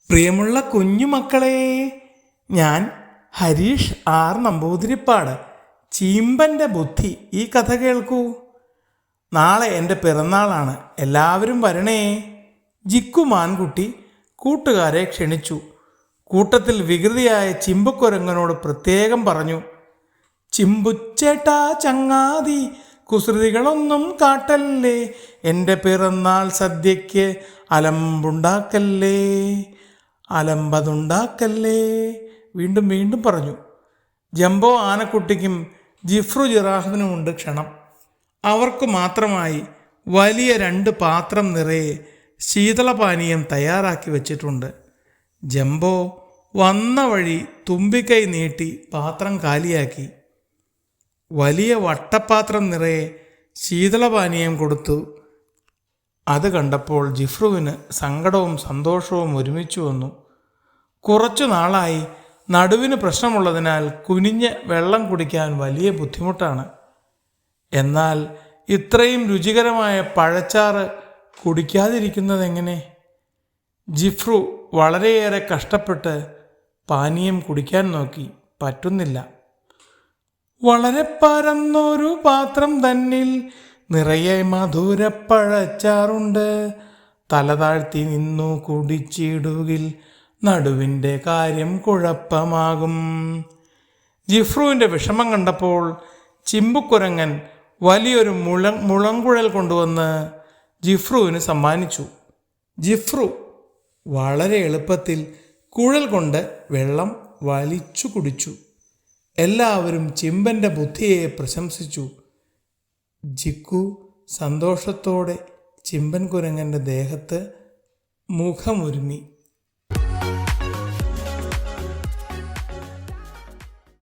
പ്രിയമുള്ള കുഞ്ഞുമക്കളെ, ഞാൻ ഹരീഷ് ആർ നമ്പൂതിരിപ്പാട്. ചീമ്പൻ്റെ ബുദ്ധി ഈ കഥ കേൾക്കൂ. നാളെ എൻ്റെ പിറന്നാളാണ്, എല്ലാവരും വരണേ. ജിക്കു മാൻകുട്ടി കൂട്ടുകാരെ ക്ഷണിച്ചു. കൂട്ടത്തിൽ വികൃതിയായ ചിമ്പുക്കുരങ്ങനോട് പ്രത്യേകം പറഞ്ഞു, ചിമ്പുച്ചേട്ടാ ചങ്ങാതി, കുസൃതികളൊന്നും കാട്ടല്ലേ, എൻ്റെ പിറന്നാൾ സദ്യയ്ക്ക് അലമ്പതുണ്ടാക്കല്ലേ. വീണ്ടും വീണ്ടും പറഞ്ഞു. ജംബോ ആനക്കുട്ടിക്കും ജിഫ്രു ജിറാഫിനുമുണ്ട് ക്ഷണം. അവർക്ക് മാത്രമായി വലിയ 2 പാത്രം നിറയെ ശീതളപാനീയം തയ്യാറാക്കി വച്ചിട്ടുണ്ട്. ജംബോ വന്ന വഴി തുമ്പിക്കൈ നീട്ടി പാത്രം കാലിയാക്കി. വലിയ വട്ടപാത്രം നിറയെ ശീതളപാനീയം കൊടുത്തു. അത് കണ്ടപ്പോൾ ജിഫ്രുവിന് സങ്കടവും സന്തോഷവും ഒരുമിച്ച് വന്നു. കുറച്ചു നാളായി നടുവിന് പ്രശ്നമുള്ളതിനാൽ കുനിഞ്ഞ് വെള്ളം കുടിക്കാൻ വലിയ ബുദ്ധിമുട്ടാണ്. എന്നാൽ ഇത്രയും രുചികരമായ പഴച്ചാറ് കുടിക്കാതിരിക്കുന്നതെങ്ങനെ? ജിഫ്രു വളരെയേറെ കഷ്ടപ്പെട്ട് പാനീയം കുടിക്കാൻ നോക്കി, പറ്റുന്നില്ല. വളരെ പരന്നൊരു പാത്രം തന്നിൽ നിറയെ മധുരപ്പഴച്ചാറുണ്ട്, തല താഴ്ത്തി നിന്നു കുടിച്ചിടുകിൽ നടുവിൻ്റെ കാര്യം കുഴപ്പമാകും. ജിഫ്രുവിൻ്റെ വിഷമം കണ്ടപ്പോൾ ചിമ്പുക്കുരങ്ങൻ വലിയൊരു മുളങ്കുഴൽ കൊണ്ടുവന്ന് ജിഫ്രുവിന് സമ്മാനിച്ചു. ജിഫ്രു വളരെ എളുപ്പത്തിൽ കുഴൽ കൊണ്ട് വെള്ളം വലിച്ചു കുടിച്ചു. എല്ലാവരും ചിമ്പൻ്റെ ബുദ്ധിയെ പ്രശംസിച്ചു. ജിക്കു സന്തോഷത്തോടെ ചിമ്പൻ കുരങ്ങൻ്റെ ദേഹത്ത് മുഖമുരുമി.